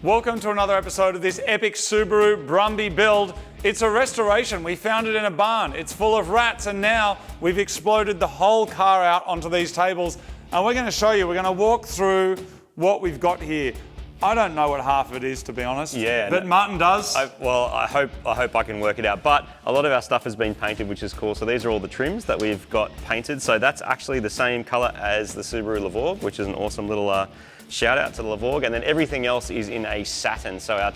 Welcome to another episode of this epic Subaru Brumby build. It's a restoration. We found it in a barn. It's full of rats, and now we've exploded the whole car out onto these tables. And we're going to show you, we're going to walk through what we've got here. I don't know what half of it is, to be honest. Yeah. But Martin does. I hope I can work it out. But a lot of our stuff has been painted, which is cool. So these are all the trims that we've got painted. So that's actually the same color as the Subaru Levorg, which is an awesome little shout out to the Levorg. And then everything else is in a satin. So our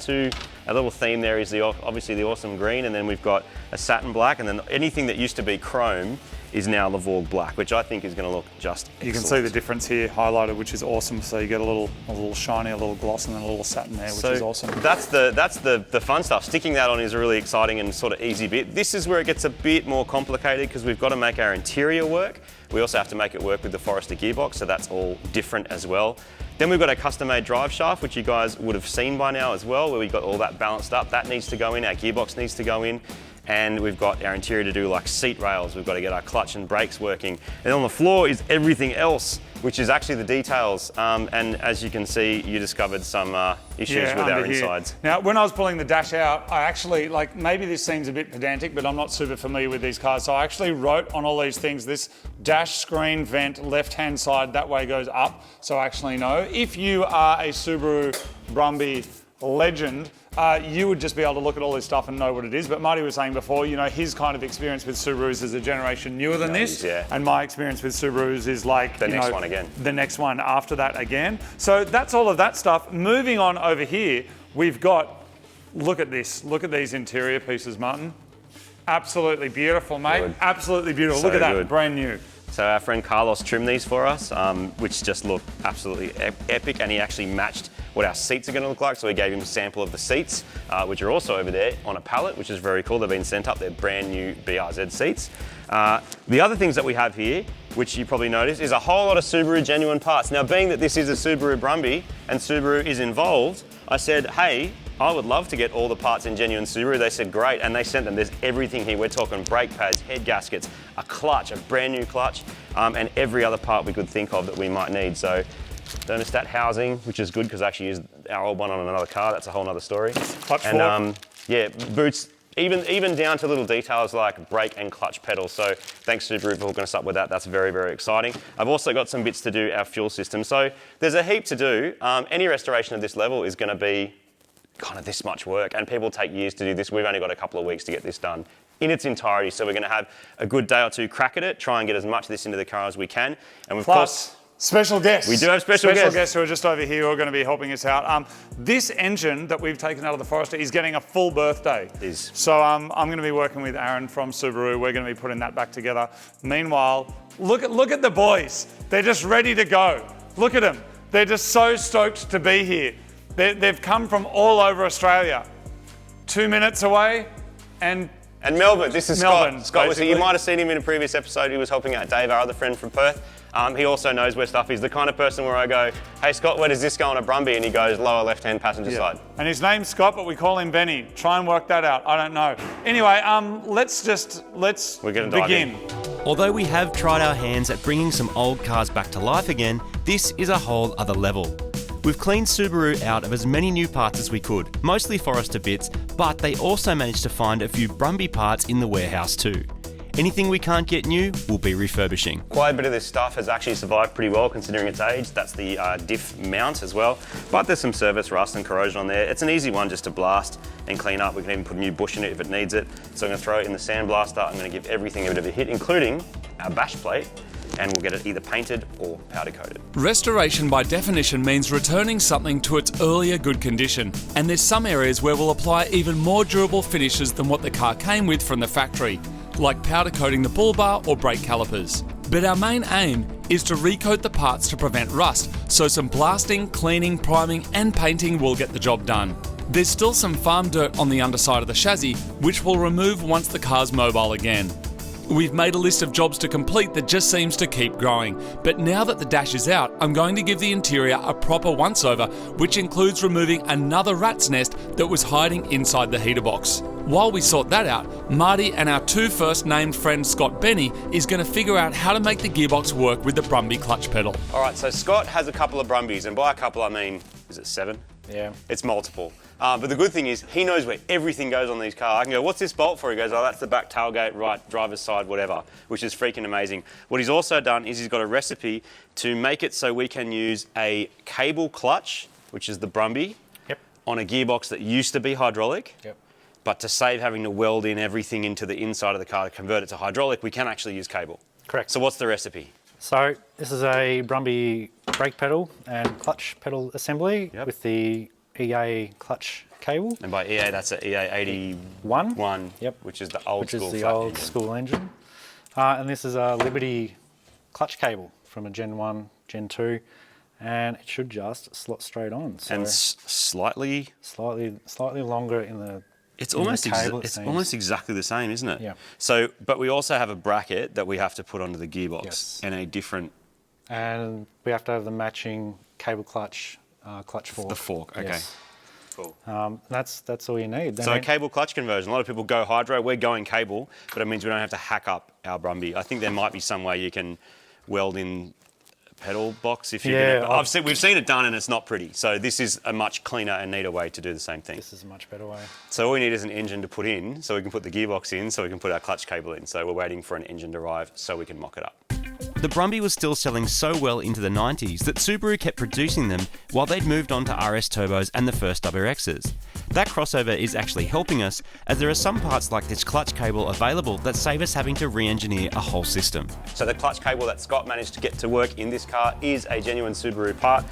little theme there is obviously the awesome green, and then we've got a satin black, and then anything that used to be chrome is now Levorg black, which I think is going to look just excellent. You can see the difference here highlighted, which is awesome. So you get a little shiny, a little gloss, and then a little satin there, which is awesome. That's the fun stuff. Sticking that on is a really exciting and sort of easy bit. This is where it gets a bit more complicated because we've got to make our interior work. We also have to make it work with the Forester gearbox, so that's all different as well. Then we've got a custom-made drive shaft, which you guys would have seen by now as well, where we've got all that balanced up. That needs to go in, our gearbox needs to go in, and we've got our interior to do like seat rails. We've got to get our clutch and brakes working. And on the floor is everything else, which is actually the details. And as you can see, you discovered some issues with our insides. Now, when I was pulling the dash out, I actually, maybe this seems a bit pedantic, but I'm not super familiar with these cars. So I actually wrote on all these things, this dash screen vent left-hand side, that way goes up. So I actually know. If you are a Subaru Brumby legend, you would just be able to look at all this stuff and know what it is. But Marty was saying before, you know, his kind of experience with Subarus is a generation newer than this. Yeah. And my experience with Subarus is like the next one again. The next one after that again. So that's all of that stuff. Moving on over here, we've got, look at this. Look at these interior pieces, Martin. Absolutely beautiful, mate. Good. Absolutely beautiful. So look at that, good. brand new. So our friend Carlos trimmed these for us, which just look absolutely epic, and he actually matched what our seats are going to look like. So we gave him a sample of the seats, which are also over there on a pallet, which is very cool. They've been sent up. They're brand new BRZ seats. The other things that we have here, which you probably noticed, is a whole lot of Subaru genuine parts. Now, being that this is a Subaru Brumby and Subaru is involved, I said, hey, I would love to get all the parts in genuine Subaru. They said, great, and they sent them. There's everything here. We're talking brake pads, head gaskets, a clutch, a brand new clutch, and every other part we could think of that we might need. So thermostat housing, which is good because I actually used our old one on another car. That's a whole other story. And yeah, boots, even down to little details like brake and clutch pedals. So thanks Subaru for hooking us up with that. That's very, very exciting. I've also got some bits to do our fuel system. So there's a heap to do. Any restoration of this level is going to be kind of this much work, and people take years to do this. We've only got a couple of weeks to get this done in its entirety. So we're going to have a good day or two crack at it, try and get as much of this into the car as we can. And of course, special guests. We do have special guests who are just over here who are going to be helping us out. This engine that we've taken out of the Forester is getting a full birthday. It is. So I'm going to be working with Aaron from Subaru. We're going to be putting that back together. Meanwhile, look at the boys. They're just ready to go. Look at them. They're just so stoked to be here. They've come from all over Australia. 2 minutes away, and Melbourne. This is Melbourne, Scott. You might have seen him in a previous episode. He was helping out Dave, our other friend from Perth. He also knows where stuff is. The kind of person where I go, hey Scott, where does this go on a Brumby? And he goes, lower left-hand passenger side. And his name's Scott, but we call him Benny. Try and work that out. I don't know. Anyway, let's begin. Although we have tried our hands at bringing some old cars back to life again, this is a whole other level. We've cleaned Subaru out of as many new parts as we could, mostly Forester bits, but they also managed to find a few Brumby parts in the warehouse too. Anything we can't get new, we'll be refurbishing. Quite a bit of this stuff has actually survived pretty well considering its age. That's the diff mount as well. But there's some surface rust and corrosion on there. It's an easy one just to blast and clean up. We can even put a new bush in it if it needs it. So I'm going to throw it in the sandblaster. I'm going to give everything a bit of a hit, including our bash plate, and we'll get it either painted or powder coated. Restoration by definition means returning something to its earlier good condition, and there's some areas where we'll apply even more durable finishes than what the car came with from the factory, like powder coating the bull bar or brake calipers. But our main aim is to recoat the parts to prevent rust, so some blasting, cleaning, priming and painting will get the job done. There's still some farm dirt on the underside of the chassis, which we'll remove once the car's mobile again. We've made a list of jobs to complete that just seems to keep growing, but now that the dash is out, I'm going to give the interior a proper once-over, which includes removing another rat's nest that was hiding inside the heater box. While we sort that out, Marty and our two first named friend Scott Benny is going to figure out how to make the gearbox work with the Brumby clutch pedal. All right, so Scott has a couple of Brumbies, and by a couple I mean, is it 7? Yeah. It's multiple. But the good thing is he knows where everything goes on these cars. I can go, what's this bolt for? He goes, oh, that's the back tailgate, right, driver's side, whatever, which is freaking amazing. What he's also done is he's got a recipe to make it so we can use a cable clutch, which is the Brumby, Yep. on a gearbox that used to be hydraulic. Yep. But to save having to weld in everything into the inside of the car to convert it to hydraulic, we can actually use cable. Correct. So what's the recipe? So this is a Brumby brake pedal and clutch pedal assembly with the EA clutch cable. And by EA, that's an EA 81, which is the old school the flat old engine. school engine. And this is a Liberty clutch cable from a Gen 1, Gen 2, and it should just slot straight on. So And slightly longer in the It's in the almost cable, it's seems. almost exactly the same, isn't it? Yeah. So, but we also have a bracket that we have to put onto the gearbox Yes. and a different And we have to have the matching cable clutch fork. the fork. Okay. Yes. Cool. That's all you need. So a cable clutch conversion. A lot of people go hydro. We're going cable, but it means we don't have to hack up our Brumby. I think there might be some way you can weld in a pedal box if you're Yeah, gonna. We've seen it done and it's not pretty. So this is a much cleaner and neater way to do the same thing. This is a much better way. So all we need is an engine to put in, so we can put the gearbox in, so we can put our clutch cable in. So we're waiting for an engine to arrive so we can mock it up. The Brumby was still selling so well into the 90s that Subaru kept producing them while they'd moved on to RS turbos and the first WRXs. That crossover is actually helping us, as there are some parts like this clutch cable available that save us having to re-engineer a whole system. So the clutch cable that Scott managed to get to work in this car is a genuine Subaru part.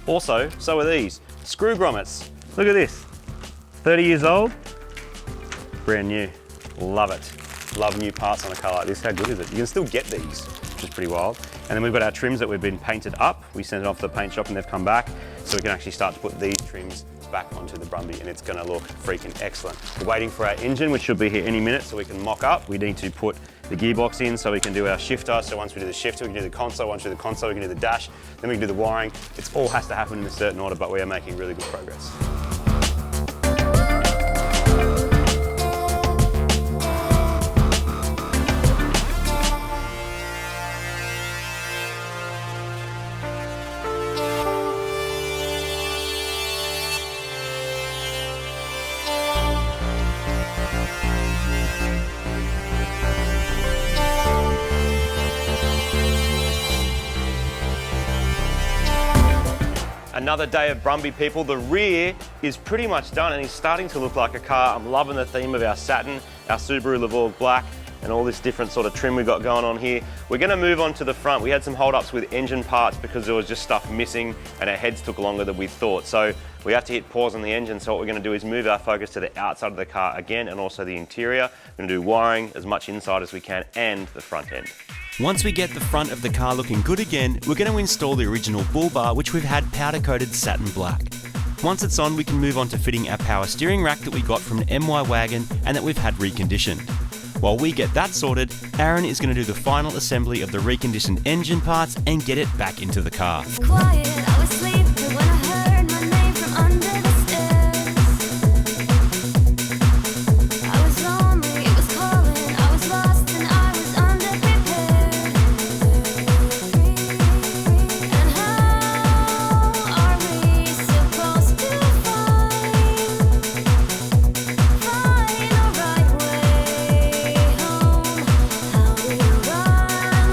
Also, so are these screw grommets. Look at this, 30 years old, brand new. Love it. Love new parts on a car like this. How good is it? You can still get these, which is pretty wild. And then we've got our trims that we've been painted up. We sent it off to the paint shop and they've come back, so we can actually start to put these trims back onto the Brumby, and it's going to look freaking excellent. We're waiting for our engine, which should be here any minute, so we can mock up. We need to put the gearbox in so we can do our shifter. So once we do the shifter, we can do the console. Once we do the console, we can do the dash. Then we can do the wiring. It all has to happen in a certain order, but we are making really good progress. Another day of Brumby, people. The rear is pretty much done and it's starting to look like a car. I'm loving the theme of our satin, our Subaru Levorg black, and all this different sort of trim we've got going on here. We're going to move on to the front. We had some hold-ups with engine parts because there was just stuff missing and our heads took longer than we thought. So we have to hit pause on the engine. So what we're going to do is move our focus to the outside of the car again, and also the interior. We're going to do wiring as much inside as we can and the front end. Once we get the front of the car looking good again, we're going to install the original bull bar, which we've had powder-coated satin black. Once it's on, we can move on to fitting our power steering rack that we got from an MY wagon and that we've had reconditioned. While we get that sorted, Aaron is going to do the final assembly of the reconditioned engine parts and get it back into the car. Quiet, I was sleeping when I heard my name from under the stairs. I was lonely, it was calling, I was lost and I was underprepared. And how are we supposed to find the right way home? How do you run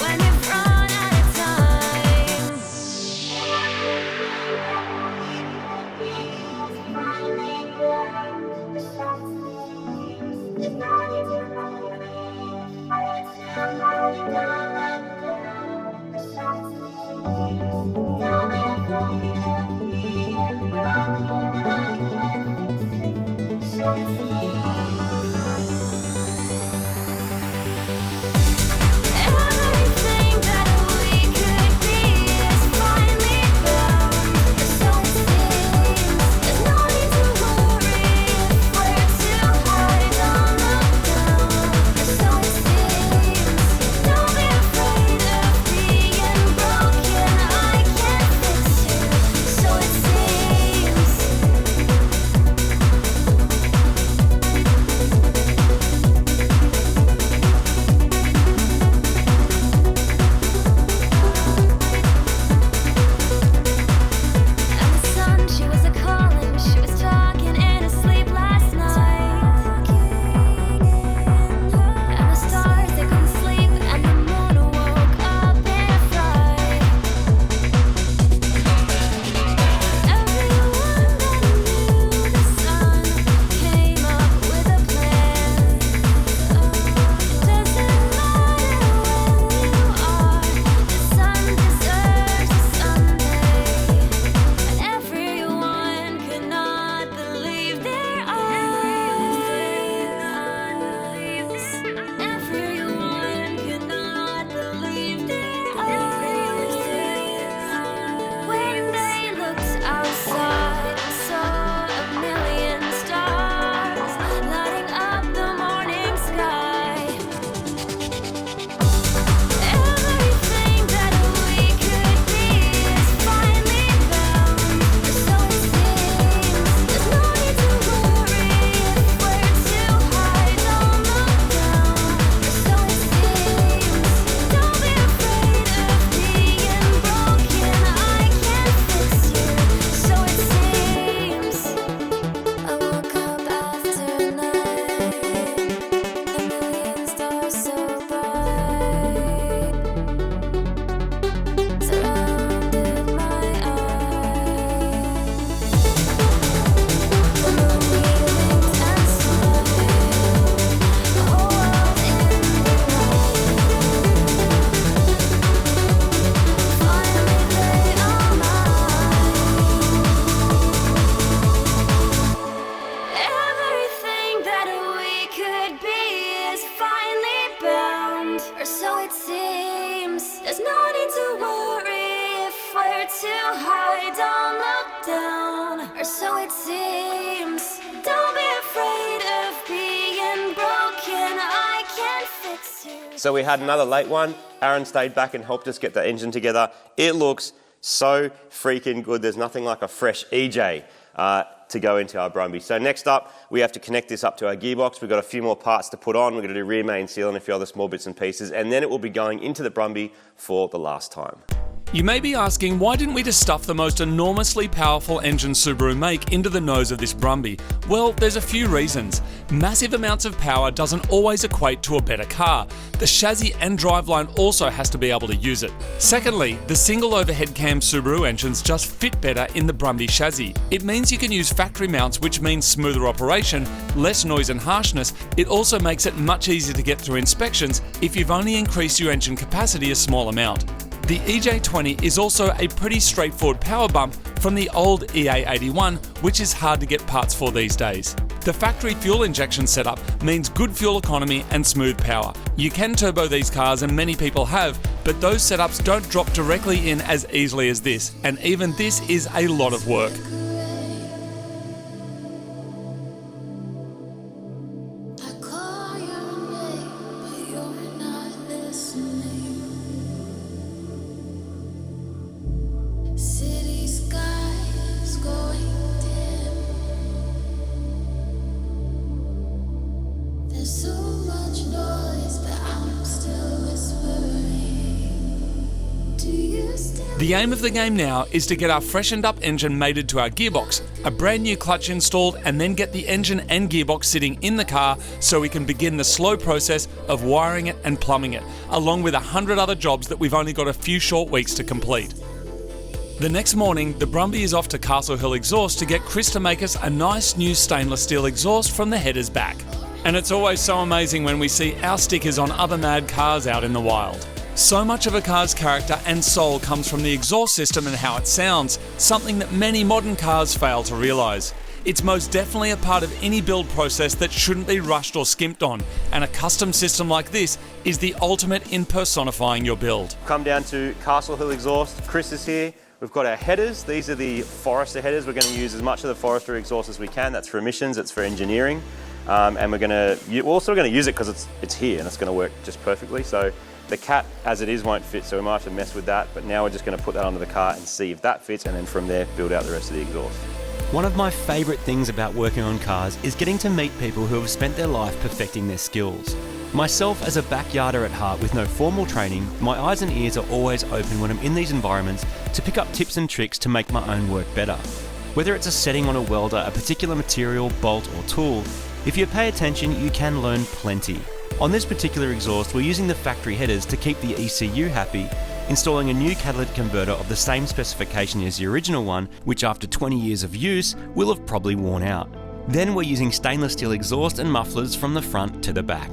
when you've run out of time? Everything that we could be is finally found. So it seems there's no need to worry if we're too hard on the ground. So it seems don't be afraid of being broken. I can't fix you. So it seems. So we had another late one. Aaron stayed back and helped us get the engine together. It looks so freaking good. There's nothing like a fresh EJ to go into our Brumby. So next up, we have to connect this up to our gearbox. We've got a few more parts to put on. We're going to do rear main seal and a few other small bits and pieces, and then it will be going into the Brumby for the last time. You may be asking, why didn't we just stuff the most enormously powerful engine Subaru make into the nose of this Brumby? Well, there's a few reasons. Massive amounts of power doesn't always equate to a better car. The chassis and driveline also has to be able to use it. Secondly, the single overhead cam Subaru engines just fit better in the Brumby chassis. It means you can use factory mounts, which means smoother operation, less noise and harshness. It also makes it much easier to get through inspections if you've only increased your engine capacity a small amount. The EJ20 is also a pretty straightforward power bump from the old EA81, which is hard to get parts for these days. The factory fuel injection setup means good fuel economy and smooth power. You can turbo these cars, and many people have, but those setups don't drop directly in as easily as this, and even this is a lot of work. I call your name, but you're not listening. City skies going dim. There's so much noise, but I'm still whispering. Do you still? The aim of the game now is to get our freshened up engine mated to our gearbox, a brand new clutch installed, and then get the engine and gearbox sitting in the car so we can begin the slow process of wiring it and plumbing it, along with 100 other jobs that we've only got a few short weeks to complete. The next morning, the Brumby is off to Castle Hill Exhaust to get Chris to make us a nice new stainless steel exhaust from the headers back. And it's always so amazing when we see our stickers on other mad cars out in the wild. So much of a car's character and soul comes from the exhaust system and how it sounds, something that many modern cars fail to realise. It's most definitely a part of any build process that shouldn't be rushed or skimped on, and a custom system like this is the ultimate in personifying your build. Come down to Castle Hill Exhaust. Chris is here. We've got our headers. These are the Forester headers. We're going to use as much of the Forester exhaust as we can. That's for emissions, it's for engineering. And we're also going to use it because it's here and it's going to work just perfectly. So the Cat as it is won't fit, so we might have to mess with that. But now we're just going to put that onto the car and see if that fits, and then from there build out the rest of the exhaust. One of my favourite things about working on cars is getting to meet people who have spent their life perfecting their skills. Myself, as a backyarder at heart with no formal training, my eyes and ears are always open when I'm in these environments to pick up tips and tricks to make my own work better. Whether it's a setting on a welder, a particular material, bolt or tool, if you pay attention you can learn plenty. On this particular exhaust we're using the factory headers to keep the ECU happy, installing a new catalytic converter of the same specification as the original one, which after 20 years of use will have probably worn out. Then we're using stainless steel exhaust and mufflers from the front to the back.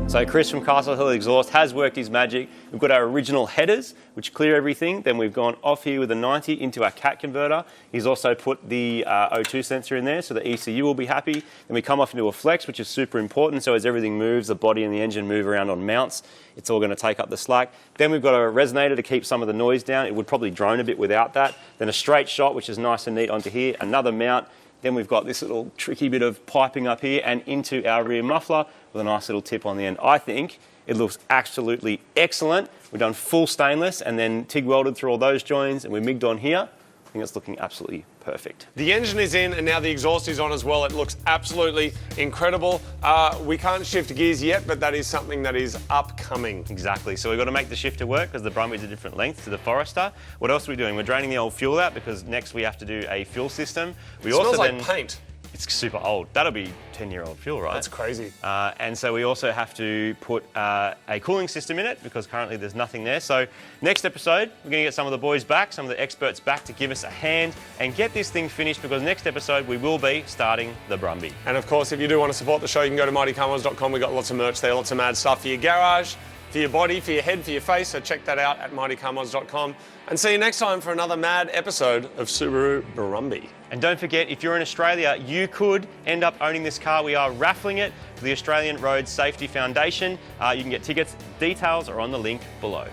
So Chris from Castle Hill Exhaust has worked his magic. We've got our original headers, which clear everything. Then we've gone off here with a 90 into our CAT converter. He's also put the O2 sensor in there, so the ECU will be happy. Then we come off into a flex, which is super important. So as everything moves, the body and the engine move around on mounts. It's all going to take up the slack. Then we've got a resonator to keep some of the noise down. It would probably drone a bit without that. Then a straight shot, which is nice and neat onto here. Another mount. Then we've got this little tricky bit of piping up here and into our rear muffler with a nice little tip on the end. I think it looks absolutely excellent. We've done full stainless and then TIG welded through all those joins, and we migged on here. think it's looking absolutely perfect. The engine is in and now the exhaust is on as well. It looks absolutely incredible. We can't shift gears yet, but that is something that is upcoming. Exactly, so we've got to make the shifter work because the Brumby's a different length to the Forester. What else are we doing? We're draining the old fuel out because next we have to do a fuel system. We It smells also like paint. It's super old. That'll be 10-year-old fuel, right? That's crazy. And so we also have to put a cooling system in it because currently there's nothing there. So next episode, we're going to get some of the boys back, some of the experts back to give us a hand and get this thing finished because next episode we will be starting the Brumby. And of course, if you do want to support the show, you can go to mightycarmos.com. We've got lots of merch there, lots of mad stuff for your garage, for your body, for your head, for your face. So check that out at mightycarmos.com. And see you next time for another mad episode of Subaru Brumby. And don't forget, if you're in Australia, you could end up owning this car. We are raffling it for the Australian Road Safety Foundation. You can get tickets. Details are on the link below.